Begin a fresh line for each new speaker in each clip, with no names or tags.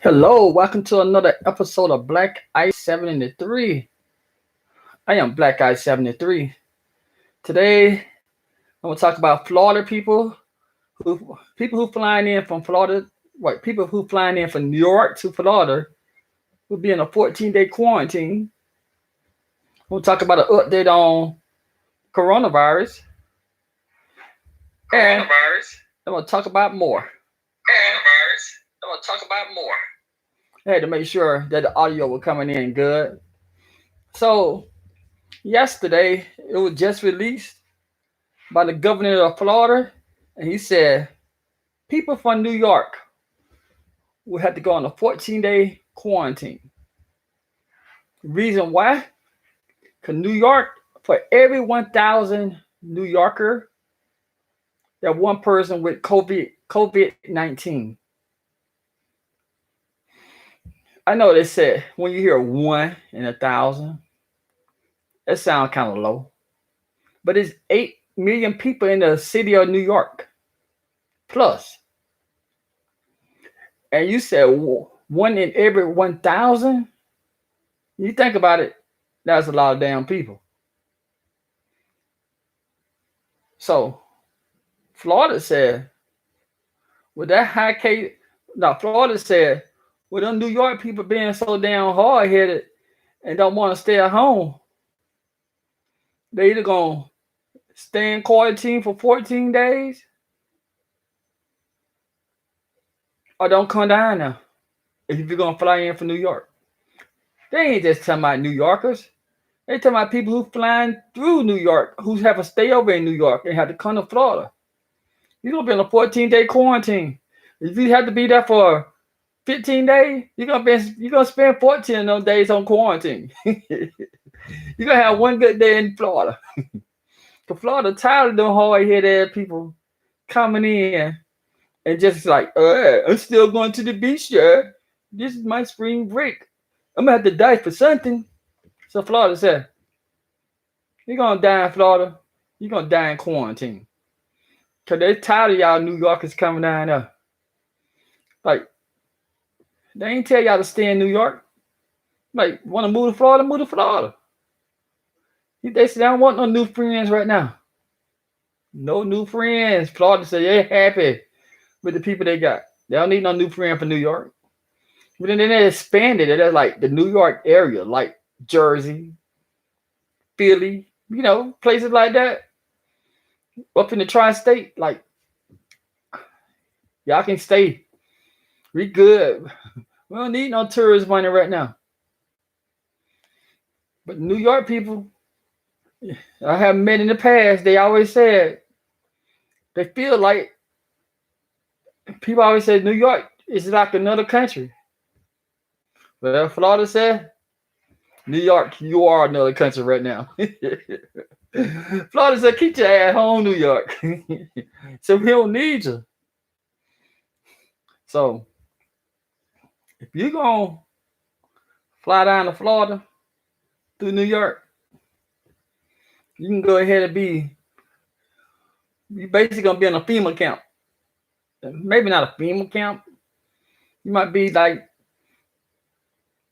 Hello, welcome to another episode of Black Ice 73. I am Black Ice 73. Today, I'm gonna talk about Florida people who flying in from Florida, people who flying in from New York to Florida will be in a 14-day quarantine. We'll talk about an update on coronavirus, and I'm gonna talk about more. I had to make sure that the audio was coming in good. So yesterday, it was just released by the governor of Florida, and he said people from New York will have to go on a 14-day quarantine. Reason why? Because New York, for every 1,000 New Yorker, there's one person with COVID-19. I know they said when you hear one in 1,000, that sounds kind of low, but it's 8 million people in the city of New York plus, and you said one in every 1,000. You think about it, that's a lot of damn people. So Florida said, with that high case, now Florida said, with them New York people being so damn hard headed and don't want to stay at home, they either gonna stay in quarantine for 14 days or don't come down now if you're gonna fly in from New York. They ain't just talking about New Yorkers. They talking about people who flying through New York, who have to stay over in New York and have to come to Florida. You're gonna be in a 14-day quarantine. If you have to be there for 15 days, you're gonna spend 14 of those days on quarantine. You're gonna have one good day in Florida. Cause Florida tired of them hard headed people coming in and just like, I'm still going to the beach, yeah. This is my spring break. I'm gonna have to die for something. So Florida said, you're gonna die in Florida, you're gonna die in quarantine. Cause they're tired of y'all New Yorkers coming down there. Like, they ain't tell y'all to stay in New York. Like, want to move to Florida, move to Florida. They said, I don't want no new friends right now. No new friends. Florida said they're happy with the people they got. They don't need no new friend for New York. But then they expanded it as like the New York area, like Jersey, Philly, places like that. Up in the tri-state, like, y'all can stay. We good. We don't need no tourist money right now. But New York people, I have met in the past, they always said they feel like people always say New York is like another country. Well, Florida said, New York, you are another country right now. Florida said, keep your ass home, New York. So we don't need you. So if you're going to fly down to Florida through New York, you can go ahead and you basically going to be in a FEMA camp. Maybe not a FEMA camp. You might be like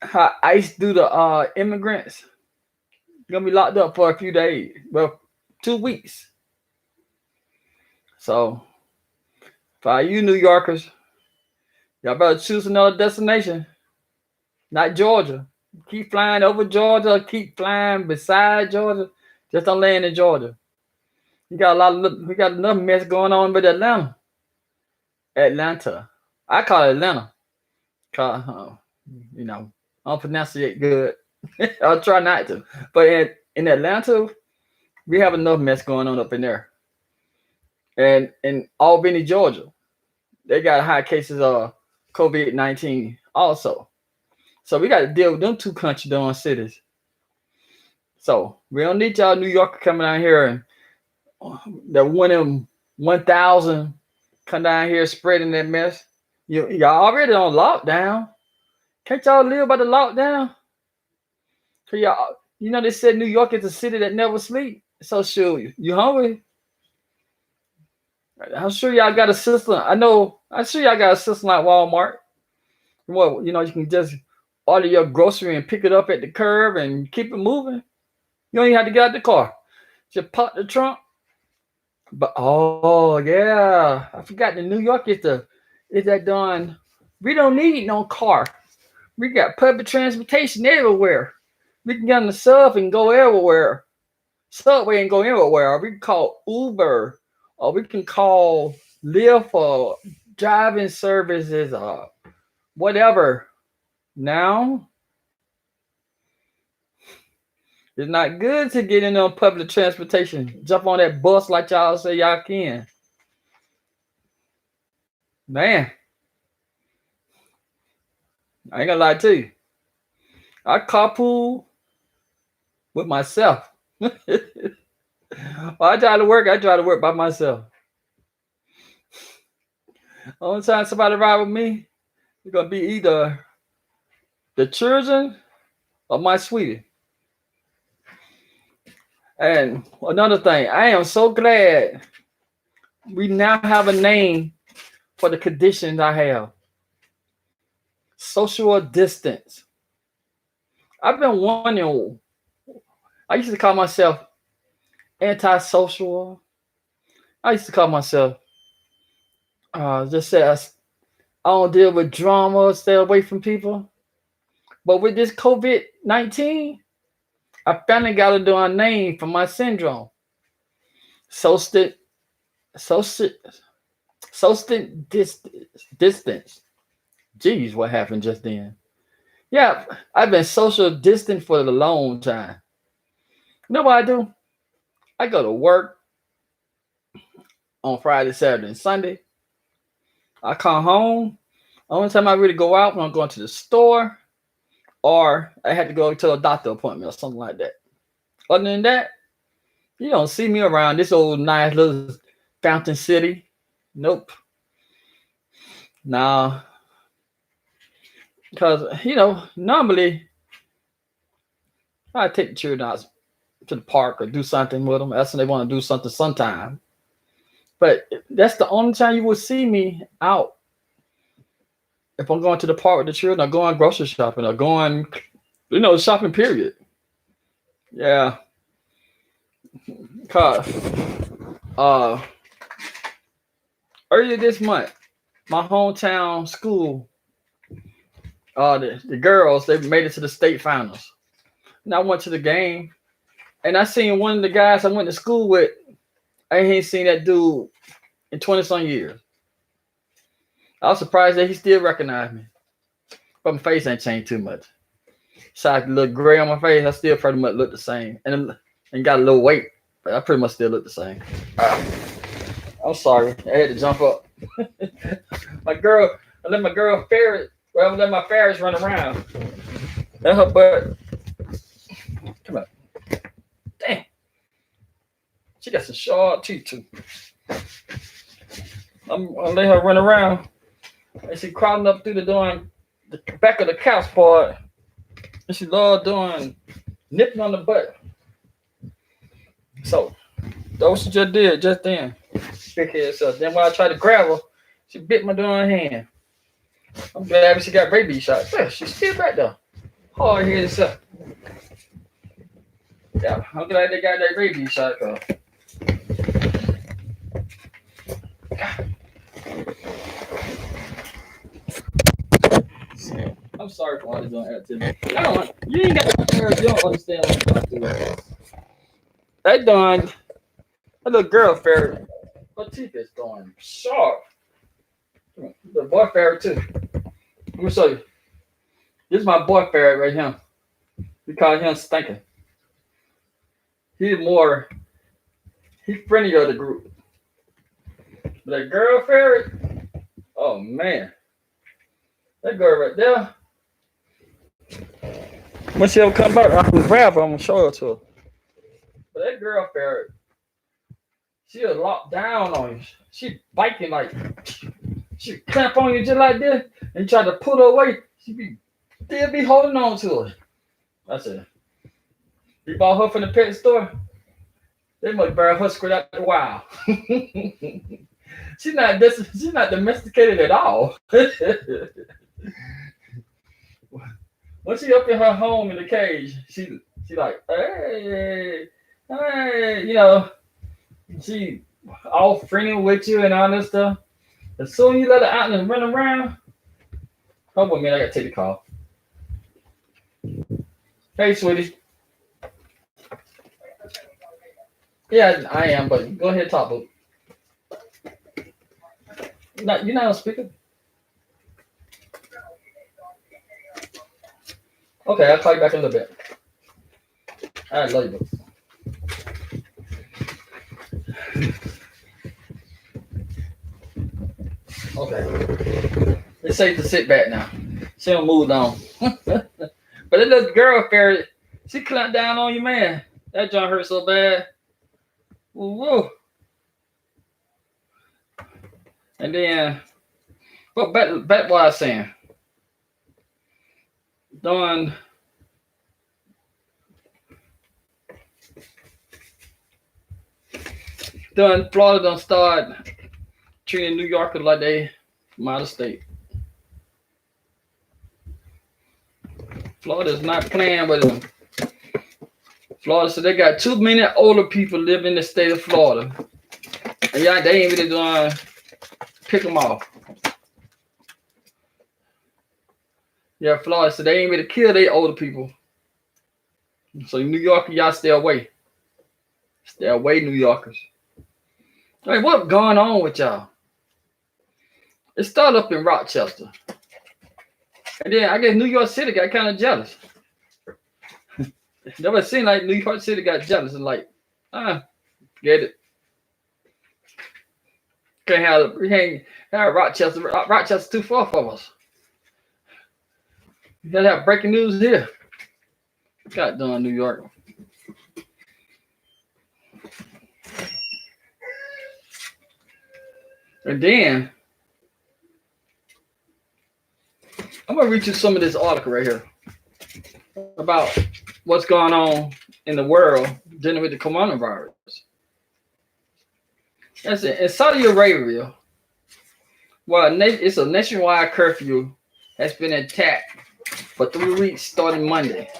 how ICE do the immigrants. You're going to be locked up for a few days. Well, 2 weeks. So for you New Yorkers, y'all better choose another destination, not Georgia. Keep flying over Georgia, keep flying beside Georgia. Just don't land in Georgia. We got enough mess going on with Atlanta. Atlanta. I call it Atlanta. You know, I don't pronounce it good. I'll try not to. But in Atlanta, we have enough mess going on up in there. And in Albany, Georgia, they got high cases of COVID-19 also. So we got to deal with them two country doing cities. So we don't need y'all New Yorker coming out here and that one in 1,000 come down here spreading that mess. Y'all already on lockdown. Can't y'all live by the lockdown? Cause y'all, they said New York is a city that never sleep. So sure, you hungry? I'm sure y'all got a system. I'm sure y'all got a system like Walmart. Well, you can just order your grocery and pick it up at the curb and keep it moving. You don't even have to get out the car. Just pop the trunk. But oh yeah, I forgot. In New York is that done? We don't need no car. We got public transportation everywhere. We can get on the sub and go everywhere. Subway and go everywhere. Or we can call Uber, or we can call Lyft or driving services or whatever. Now it's not good to get in on public transportation. Jump on that bus like y'all say y'all can. Man, I ain't gonna lie to you. I carpool with myself. When I try to work by myself. Only time somebody ride with me, it's gonna be either the children or my sweetie. And another thing, I am so glad we now have a name for the conditions I have. Social distance. I've been wondering. I used to call myself antisocial. I used to call myself just say I don't deal with drama, stay away from people. But with this COVID-19, I finally got to do a name for my syndrome. Social, social, social distance. Jeez, what happened just then? Yeah, I've been social distant for a long time. You know what I do? I go to work on Friday, Saturday, and Sunday. I come home. Only time I really go out when I'm going to the store or I had to go to a doctor appointment or something like that. Other than that, you don't see me around this old nice little Fountain City. Nope. Nah, because normally I take the children out to the park or do something with them. That's when they want to do something sometime. But that's the only time you will see me out. If I'm going to the park with the children, or going grocery shopping, or going, shopping. Period. Yeah, cause uh, earlier this month, my hometown school, the girls, they made it to the state finals. And I went to the game, and I seen one of the guys I went to school with. I ain't seen that dude in 20 some years. I was surprised that he still recognized me. But my face ain't changed too much. So I look gray on my face. I still pretty much look the same. And got a little weight. But I pretty much still look the same. I'm sorry. I had to jump up. I let my girl ferret. Well, I let my ferrets run around. Let her butt. Come on. Damn. She got some sharp teeth too. I'm gonna let her run around. And she crawling up through the back of the couch part. And she loved doing nipping on the butt. So that's what she just did just then. Big head stuff. Then when I tried to grab her, she bit my darn hand. I'm glad she got rabies shots. Yeah, she's still back there. Hard headed stuff. Yeah, I'm glad they got that rabies shot. I'm sorry for all this doing activity. You ain't got to you don't understand what I'm doing. That little girl ferret, her teeth is going sharp. The boy ferret too. Let me show you. This is my boy ferret right here. We call him Stinking. He's friendlier of the group. But that girl ferret, oh man. That girl right there. When she'll come back, I can grab her. I'm gonna show her to her. But that girl ferret, she'll lock down on you. She biting like she clamp on you just like this, and you try to pull her away. Still be holding on to her. That's it. We bought her from the pet store. They must bury her straight out the wild. She's not domesticated at all. When she up in her home in the cage, she like, hey, she all friendly with you and all this stuff. As soon as you let her out and run around, hold on a minute, I gotta take the call. Hey, sweetie. Yeah, I am, but go ahead, talk, boo. Not, you're not on speaker. Okay, I'll call you back in a little bit. All right, love you, boo. Okay. It's safe to sit back now. She don't move on. But that little girl fairy, she clamped down on you, man. That joint hurt so bad. Whoa. And then, but back what I was saying. Done. Florida don't start treating New Yorkers like they from out of state. Florida's not playing with them. Florida said they got too many older people living in the state of Florida. And yeah, they ain't really doing pick them off. Yeah, Florida said they ain't really kill their older people. So New York, y'all stay away. Stay away, New Yorkers. I mean, what's going on with y'all? It started up in Rochester. And then I guess New York City got kind of jealous. Never seen like New York City got jealous and like, get it. Can't have Rochester. Rochester's too far from us. You gotta have breaking news here. God darn New York. And then I'm gonna read you some of this article right here about what's going on in the world dealing with the coronavirus. That's it. In Saudi Arabia, well, it's a nationwide curfew has been attacked for 3 weeks starting Monday.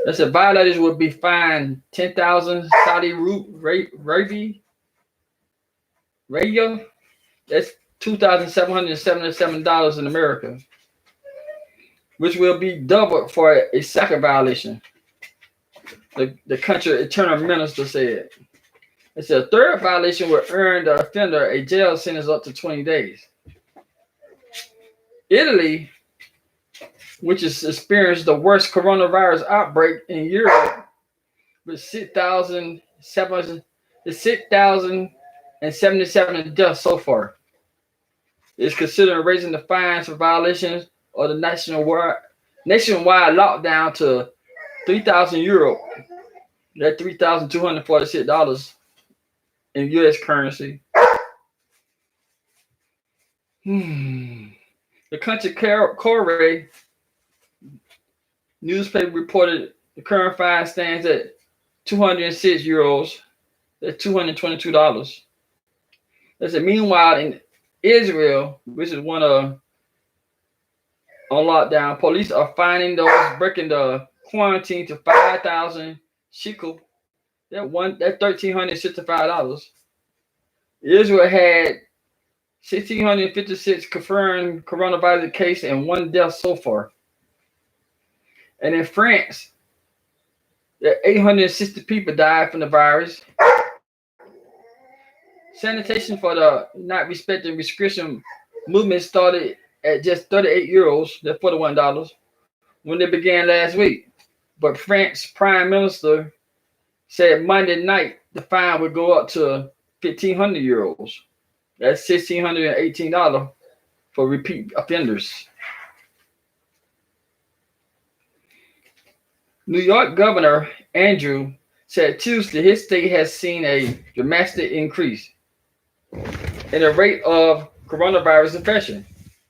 They said violators will be fined 10,000 Saudi radio. That's $2,777 in America, which will be doubled for a second violation. The country internal minister said. It said a third violation will earn the offender a jail sentence up to 20 days. Italy, which has experienced the worst coronavirus outbreak in Europe, with 6,077 deaths so far, is considering raising the fines for violations of the nationwide lockdown to €3,000. That's $3,246 in U.S. currency. The country Corre newspaper reported the current fine stands at €206. That's $222. They said, meanwhile, in Israel, which is one on lockdown, police are fining those breaking the quarantine to 5,000 shekel. That's $1,365. Israel had 1,656 confirmed coronavirus cases and 1 death so far. And in France, 860 people died from the virus. Sanitation for the not respecting restriction movement started at just €38, that's $41, when they began last week. But France Prime Minister said Monday night the fine would go up to €1,500. That's $1,618 for repeat offenders. New York Governor Andrew said Tuesday his state has seen a dramatic increase in the rate of coronavirus infection,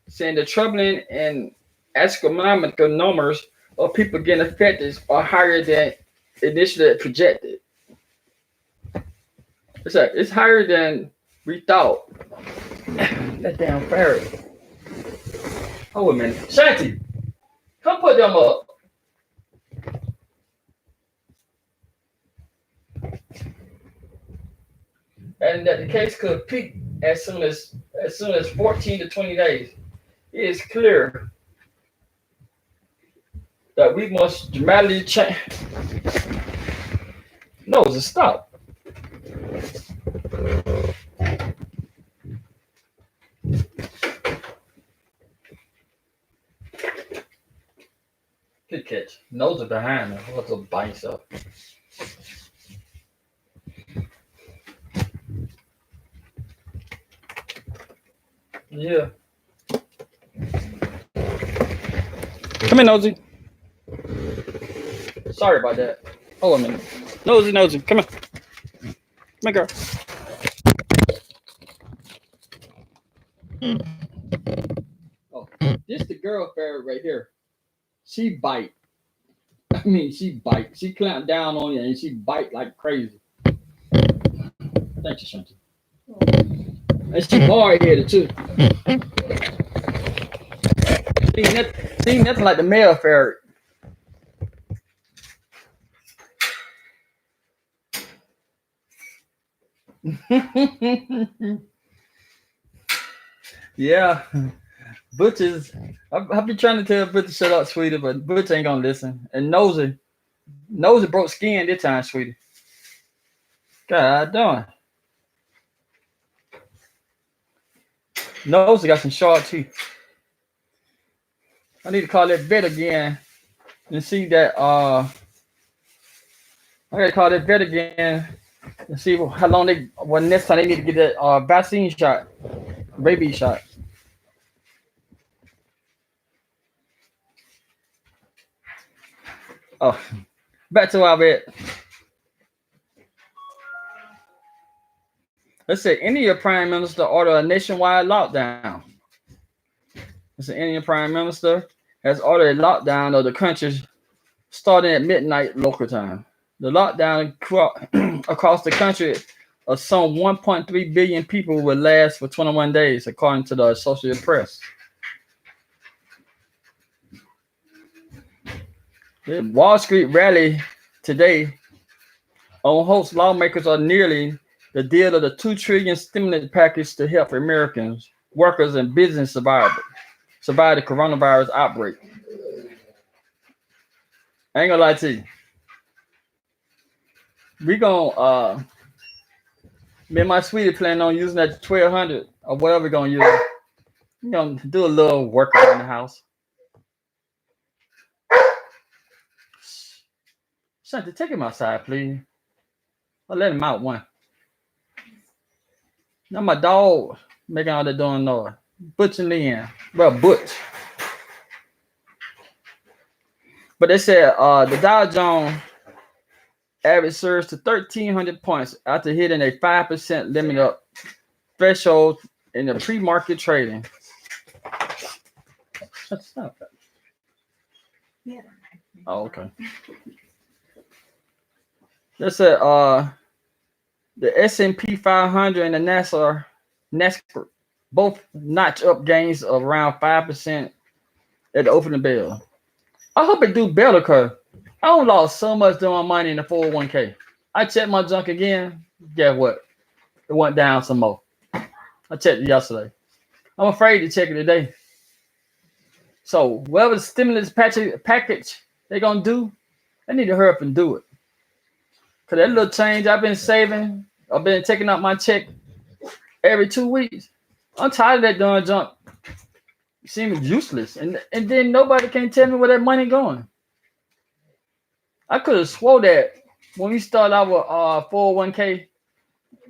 saying the troubling and astronomical numbers of people getting affected are higher than initially projected. It's higher than we thought. That damn ferret. Hold a minute. Shanty, come put them up. And that the case could peak as soon as 14 to 20 days. It is clear that we must dramatically change. No, it's a stop. Good catch. Nose are behind me. What's up, bites up? Yeah. Come here, Nosy. Sorry about that. Hold on a minute. Nosy. Come here. Come here, girl. Oh, this the girl ferret right here. She bite. I mean, she bite. She clamp down on you and she bite like crazy. Thank you, Shanti. And she hard headed too. See, nothing like the male ferret. Yeah, Butch is. I've been trying to tell Butch to shut up, sweetie, but Butch ain't gonna listen. And Nosy broke skin this time, sweetie. God darn. Nosy got some sharp teeth. I need to call that vet again and see that. I gotta call that vet again and see how long next time they need to get that vaccine shot, rabies shot. Oh, back to our vet. Let's say India Prime Minister ordered a nationwide lockdown. Let's say Indian Prime Minister has ordered a lockdown of the country starting at midnight local time. The lockdown across the country of some 1.3 billion people will last for 21 days, according to the Associated Press. The Wall Street rally today on hopes lawmakers are nearly the deal of the $2 trillion stimulus package to help Americans, workers, and business survive the coronavirus outbreak. I ain't gonna lie to you. We gonna me and my sweetie planning on using that 1200 or whatever we're gonna use. We're gonna do a little work around the house. Shanti, take him outside, please. I'll let him out one. Now my dog making all that doing noise. Butch and Leanne. Well, Butch. But they said the Dow Jones average surged to 1,300 points after hitting a 5% limit up threshold in the pre-market trading. Stop that. Yeah. Oh, okay. They said the S&P 500 and the NASDAQ both notch up gains of around 5% at the opening bell. I hope it do better because I don't lost so much of my money in the 401k. I checked my junk again. Guess what? It went down some more. I checked it yesterday. I'm afraid to check it today. So whatever the stimulus package they're gonna do, they need to hurry up and do it. Cause that little change I've been saving, I've been taking out my check every 2 weeks. I'm tired of that darn junk. It seems useless, and then nobody can tell me where that money going. I could have swore that when we started our 401k,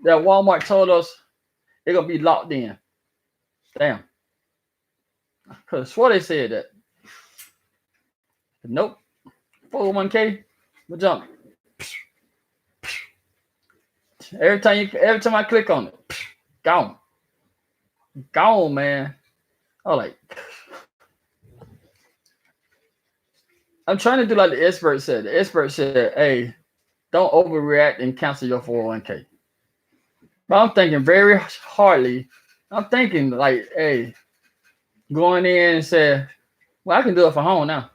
that Walmart told us it's gonna be locked in. Damn. I could have swore they said that. But nope. 401k, we jump. Every time I click on it, gone. Gone, man. I was like, I'm trying to do like the expert said. The expert said, hey, don't overreact and cancel your 401k. But I'm thinking very hardly. I'm thinking like, hey, going in and say, well, I can do it for home now.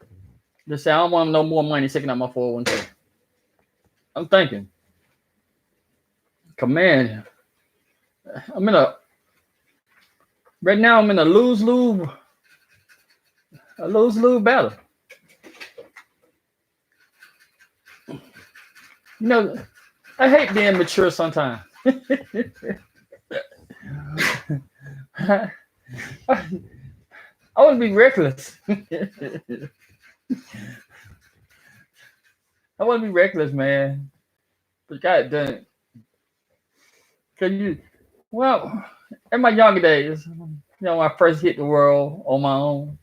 Just say, I don't want no more money taking out my 401k. I'm thinking, command, I'm in a, right now I'm in a lose-lose battle. You know, I hate being mature sometimes. I, I want to be reckless. I want to be reckless, man. But God done it. Cause you, well, in my younger days, when I first hit the world on my own,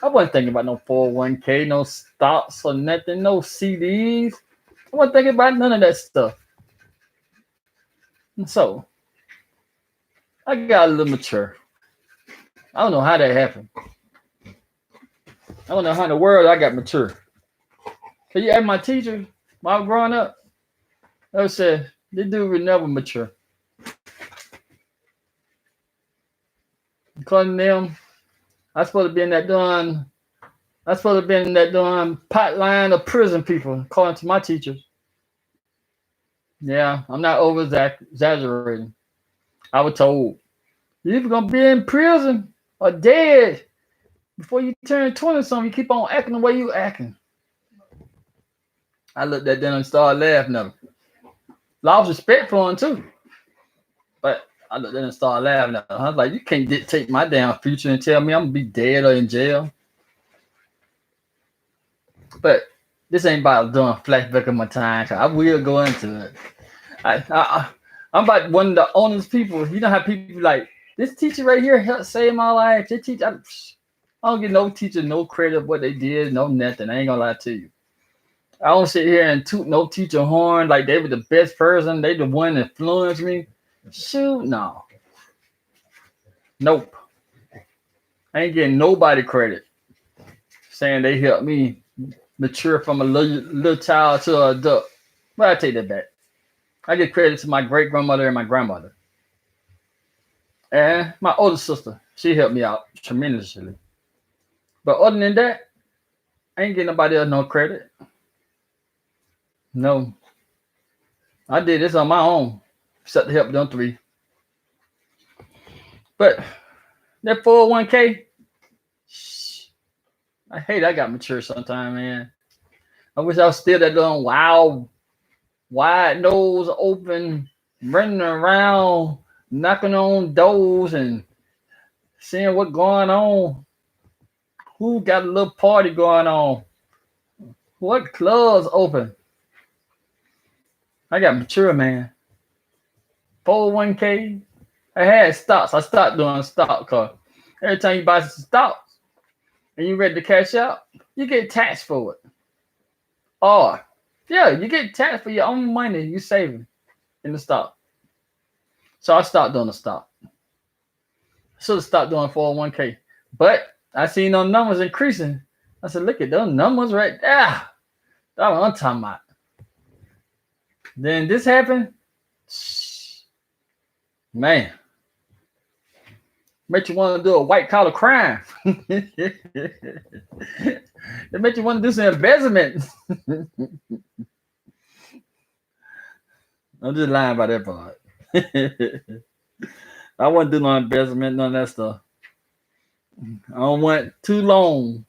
I wasn't thinking about no 401k, no stocks or nothing, no CDs. I wasn't thinking about none of that stuff. And so I got a little mature. I don't know how that happened. I don't know how in the world I got mature. Cause you had my teacher while I was growing up, they said, this dude will never mature. According to them, I supposed to be in that doing I supposed to be in that doing pot line of prison people, according to my teachers. Yeah, I'm not over exaggerating. I was told you're either gonna be in prison or dead before you turn 20 something. You keep on acting the way you acting. I looked at them and started laughing at them. I was respectful of them too. But I looked at them and started laughing at them. I was like, you can't dictate my damn future and tell me I'm gonna be dead or in jail. But this ain't about doing flashback of my time. I will go into it. I'm about one of the honest people. You know how people like this teacher right here helped save my life. This teacher, I don't give no teacher no credit of what they did, no nothing. I ain't gonna lie to you. I don't sit here and toot no teacher horn like they were the best person. They the one that influenced me. Shoot, no, nope. I ain't getting nobody credit saying they helped me mature from a little child to an adult. But I take that back. I give credit to my great grandmother and my grandmother. And my older sister, she helped me out tremendously. But other than that, I ain't getting nobody else no credit. No. I did this on my own, except to help them three. But that 401k, I hate I got mature sometime, man. I wish I was still that little wild, wide nose open, running around, knocking on doors and seeing what going on. Who got a little party going on? What clubs open? I got mature, man. 401k. I had stocks. I stopped doing stock because every time you buy some stocks and you ready to cash out, you get taxed for it. Or, yeah, you get taxed for your own money you saving in the stock. So I stopped doing the stock. Should have stopped doing 401k. But I seen those numbers increasing. I said, look at those numbers right there. That's what I'm talking about. Then this happened. Man, make you want to do a white collar crime. It make you want to do some investment. I'm just lying about that part. I wouldn't do no investment, none of that stuff. I don't want too long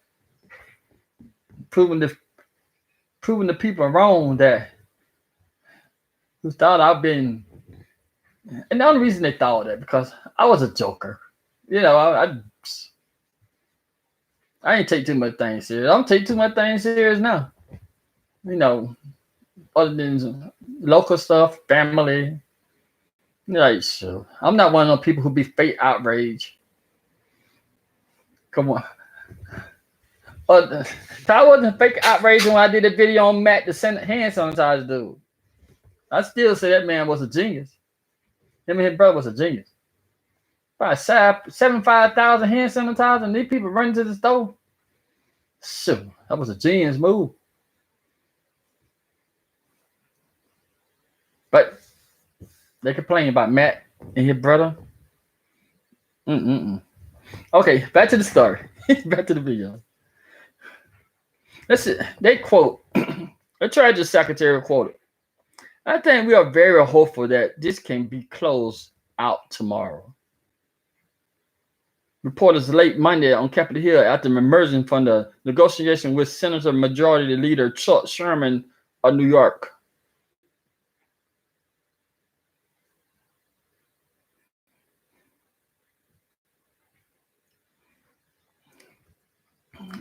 proving the people wrong that who thought I've been. And the only reason they thought that because I was a joker. You know, I ain't take too much things serious. I don't take too much things serious now. You know, other than local stuff, family. Like, sure. I'm not one of those people who be fake outrage. Come on. I wasn't fake outrage when I did a video on Matt, the hand sanitizer dude. I still say that man was a genius. Him and his brother was a genius. Probably 75,000 hand sanitizer, and these people running to the store. Shoot, that was a genius move. But they complain about Matt and his brother. Okay, back to the story. Back to the video. Listen, they quote the Treasury Secretary quoted. I think we are very hopeful that this can be closed out tomorrow. Reporters late Monday on Capitol Hill after emerging from the negotiation with Senator Majority Leader Chuck Schumer of New York.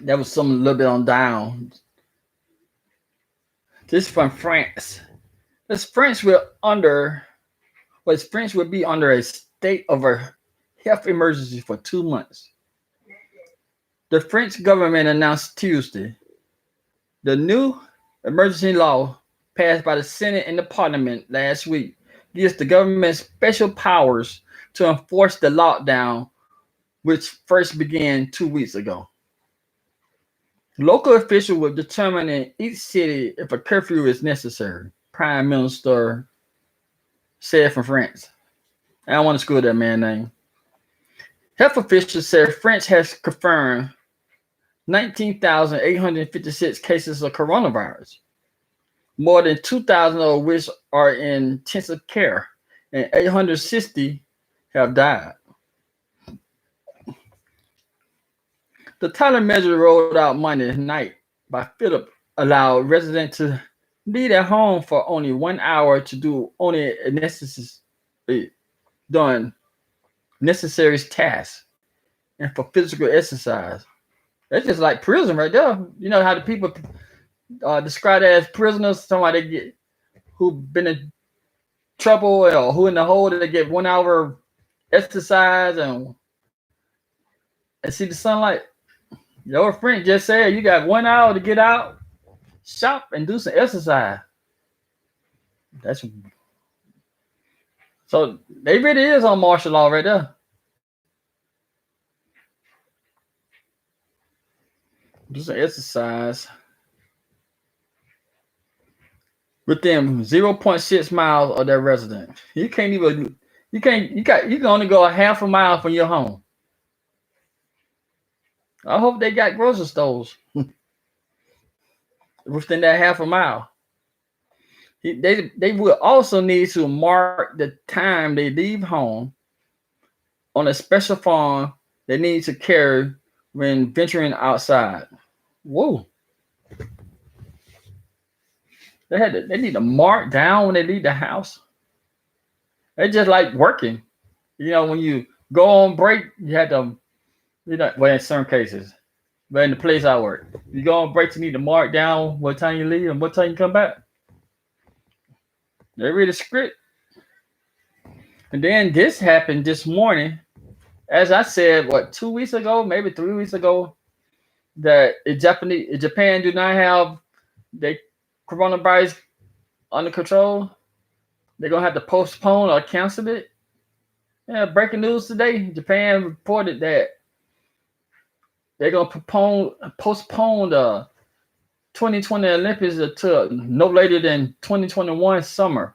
That was some a little bit on down. This is from France. This France will under was France will be under a state of a health emergency for 2 months. The French government announced Tuesday the new emergency law passed by the Senate and the Parliament last week gives the government special powers to enforce the lockdown, which first began 2 weeks ago. Local officials will determine in each city if a curfew is necessary, Prime Minister said from France. I don't want to school that man's name. Health officials said France has confirmed 19,856 cases of coronavirus, more than 2,000 of which are in intensive care, and 860 have died. The Thailand measure rolled out Monday night by Philip allowed residents to leave their home for only 1 hour to do only done necessary tasks and for physical exercise. That's just like prison right there. You know how the people describe it as prisoners, somebody get who've been in trouble or who in the hole that they get 1 hour exercise and see the sunlight. Your friend just said you got 1 hour to get out, shop, and do some exercise. That's so they really is on martial law right there. Do some exercise within 0.6 miles of their residence. You can't even you can only go a half a mile from your home. I hope they got grocery stores within that half a mile. They will also need to mark the time they leave home on a special form they need to carry when venturing outside. Whoa. They need to mark down when they leave the house. It's just like working. You know, when you go on break, you have to, well, in some cases, but in the place I work, you go on break, you need to mark down what time you leave and what time you come back. They read the script. And then this happened this morning. As I said, what, 2 weeks ago, maybe 3 weeks ago, that Japan do not have the coronavirus under control. They're gonna have to postpone or cancel it. Yeah, breaking news today. Japan reported that they're gonna postpone the 2020 Olympics until no later than 2021 summer.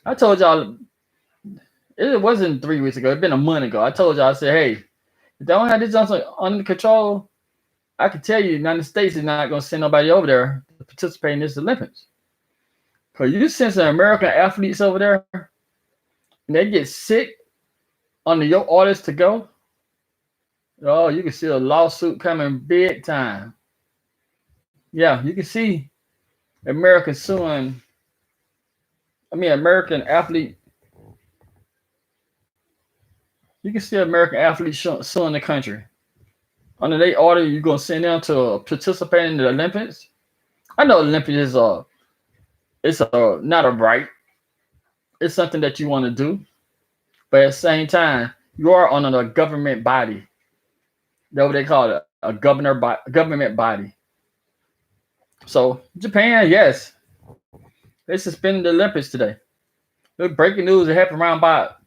I told y'all it wasn't 3 weeks ago. It's been a month ago. I told y'all, I said, hey, if they don't have this under control, I can tell you, the United States is not going to send nobody over there to participate in this Olympics. Because you send some American athletes over there, and they get sick under your orders to go. Oh, you can see a lawsuit coming big time. Yeah, you can see American athlete. You can see American athletes suing the country. Under their order, you're gonna send them to participate in the Olympics. I know Olympics is not a right. It's something that you want to do, but at the same time, you are under a government body. That's what they call it, a government body. So Japan, yes, they suspended the Olympics today. The breaking news, it happened around about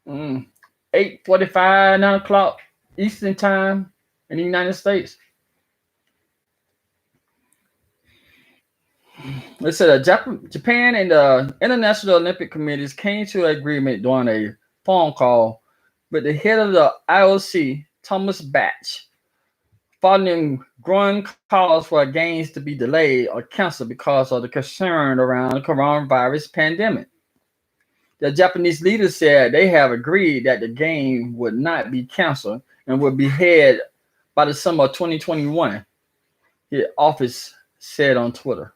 8:45, 9 o'clock Eastern time in the United States. They said Japan and the International Olympic Committees came to an agreement during a phone call with the head of the IOC, Thomas Bach, following growing calls for games to be delayed or canceled because of the concern around the coronavirus pandemic. The Japanese leaders said they have agreed that the game would not be canceled and would be held by the summer of 2021, his office said on Twitter.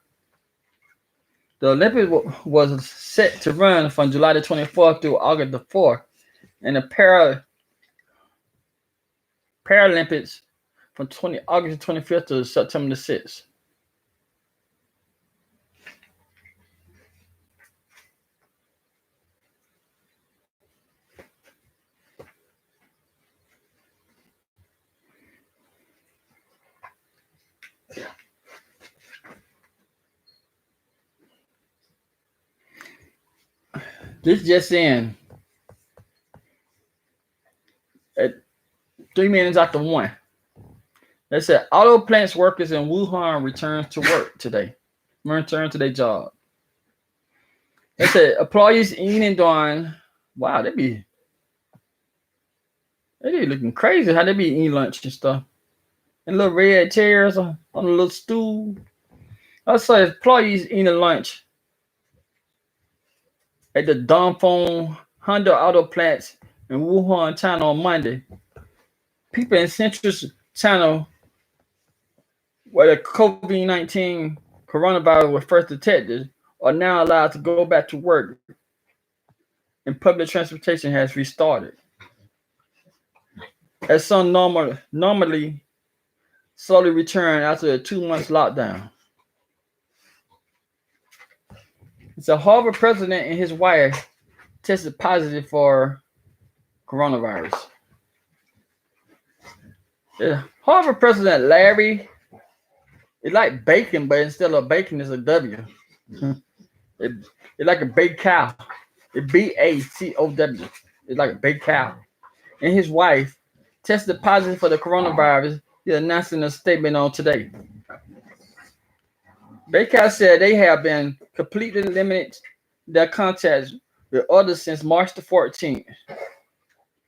The Olympics was set to run from July the 24th through August the 4th, and the Paralympics from August the 25th to September the 6th. This just in. At 3 minutes after 1. They said auto plants workers in Wuhan return to work today. Return to their job. They said employees eating during, wow, they be looking crazy how they be eating lunch and stuff. And little red chairs on a little stool. I said employees eating lunch at the Dongfeng Honda auto plants in Wuhan, China on Monday. People in central China where the COVID-19 coronavirus was first detected are now allowed to go back to work and public transportation has restarted. As some normally slowly return after a 2 months lockdown. It's a Harvard president and his wife tested positive for coronavirus. The Harvard president Larry, it's like bacon, but instead of bacon, it's a W. It's like a baked cow. It's BACOW. It's like a baked cow. And his wife tested positive for the coronavirus. He announced in a statement on today. Baker said they have been completely limited their contacts with others since March the 14th.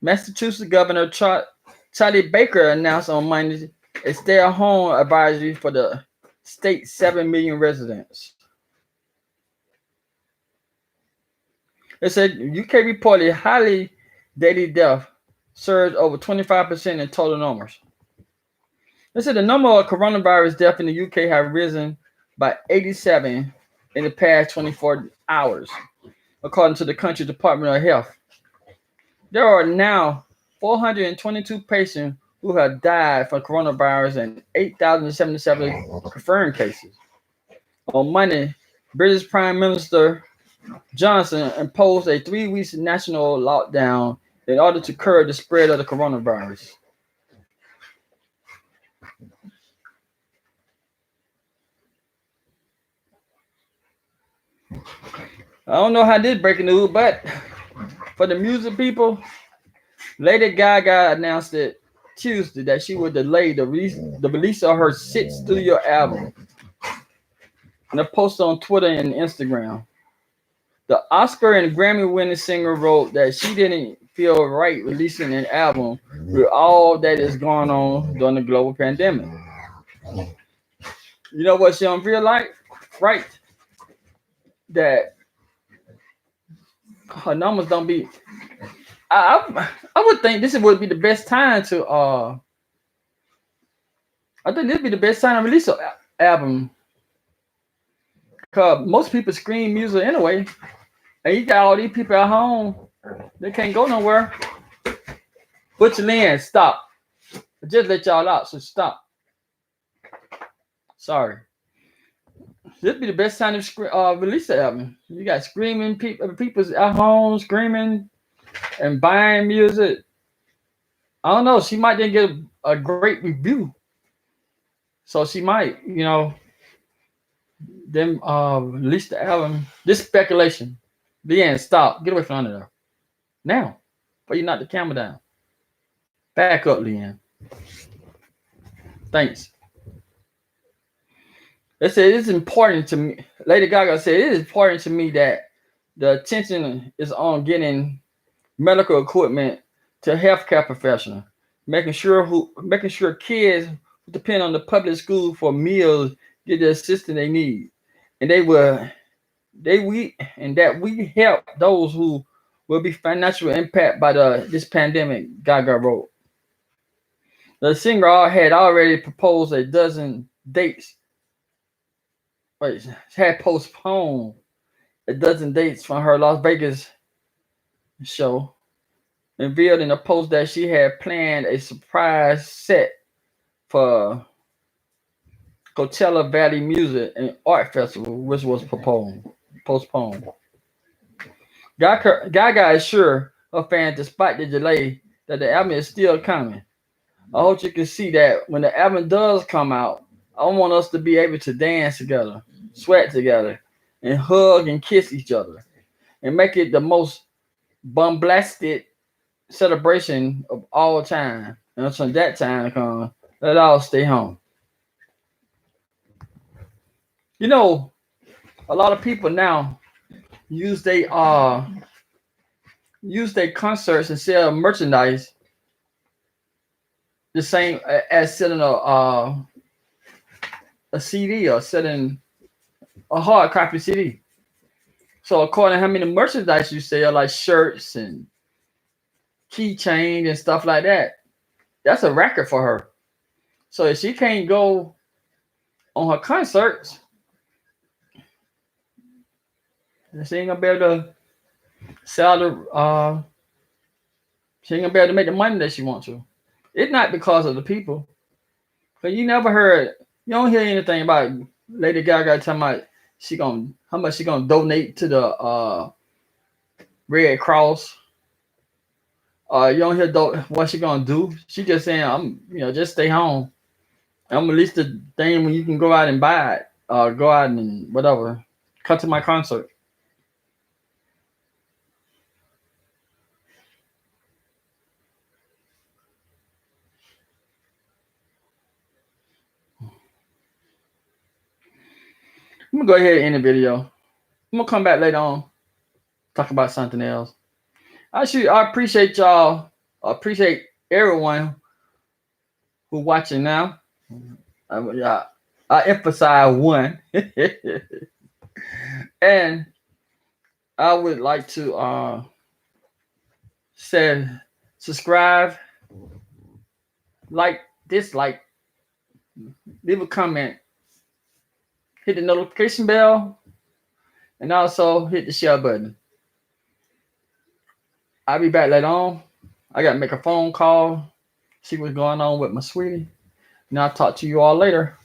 Massachusetts Governor Charlie Baker announced on Monday a stay-at-home advisory for the state's 7 million residents. It said UK reported highly daily death surged over 25% in total numbers. They said the number of coronavirus deaths in the UK have risen by 87 in the past 24 hours, according to the country's Department of Health. There are now 422 patients who have died from coronavirus and 8,077 confirmed cases. On Monday, British Prime Minister Johnson imposed a 3-week national lockdown in order to curb the spread of the coronavirus. I don't know how this breaking news, but for the music people, Lady Gaga announced it Tuesday that she would delay the release of her 6th studio album. In a post on Twitter and Instagram, the Oscar and Grammy-winning singer wrote that she didn't feel right releasing an album with all that is going on during the global pandemic. You know what she don't feel like? Right? That her numbers don't be. I would think this would be the best time to. I think this would be the best time to release an album. Cause most people stream music anyway, and you got all these people at home. They can't go nowhere. Butch Lynn, stop. I just let y'all out, so stop. Sorry. This would be the best time to release the album. You got screaming people's at home screaming and buying music. I don't know. She might didn't get a great review, so she might, then release the album. This speculation. Leanne, stop. Get away from under there. Now, before you knock the camera down. Back up, Leanne. Thanks. They said it's important to me. Lady Gaga said it is important to me that the attention is on getting medical equipment to healthcare professional, making sure kids who depend on the public school for meals get the assistance they need, and we help those who will be financially impacted by this pandemic. Gaga wrote. The singer had already proposed a dozen dates. Wait, had postponed a dozen dates from her Las Vegas show, revealed in a post that she had planned a surprise set for Coachella Valley Music and Art Festival, which was postponed. Gaga is sure her fans, despite the delay, that the album is still coming. I hope you can see that when the album does come out, I want us to be able to dance together, sweat together, and hug and kiss each other, and make it the most bombastic celebration of all time. And until that time comes, let all stay home. You know, a lot of people now use they use their concerts and sell merchandise the same as selling a CD or selling a hard copy CD. So according to how many merchandise you sell, like shirts and keychains and stuff like that, that's a record for her. So if she can't go on her concerts, she ain't gonna be able to sell she ain't gonna be able to make the money that she wants to. It's not because of the people. Cause you don't hear anything about Lady Gaga talking about how much she gonna donate to the Red Cross. You don't hear what she gonna do. She just saying just stay home. I'm at least the thing when you can go out and buy it, go out and whatever, come to my concert. I'm gonna go ahead and end the video. I'm gonna come back later on, talk about something else. I appreciate y'all. I appreciate everyone who watching now. I emphasize one, and I would like to say subscribe, like, dislike, leave a comment, hit the notification bell, and also hit the share button. I'll be back later on. I gotta make a phone call, see what's going on with my sweetie. And I'll talk to you all later.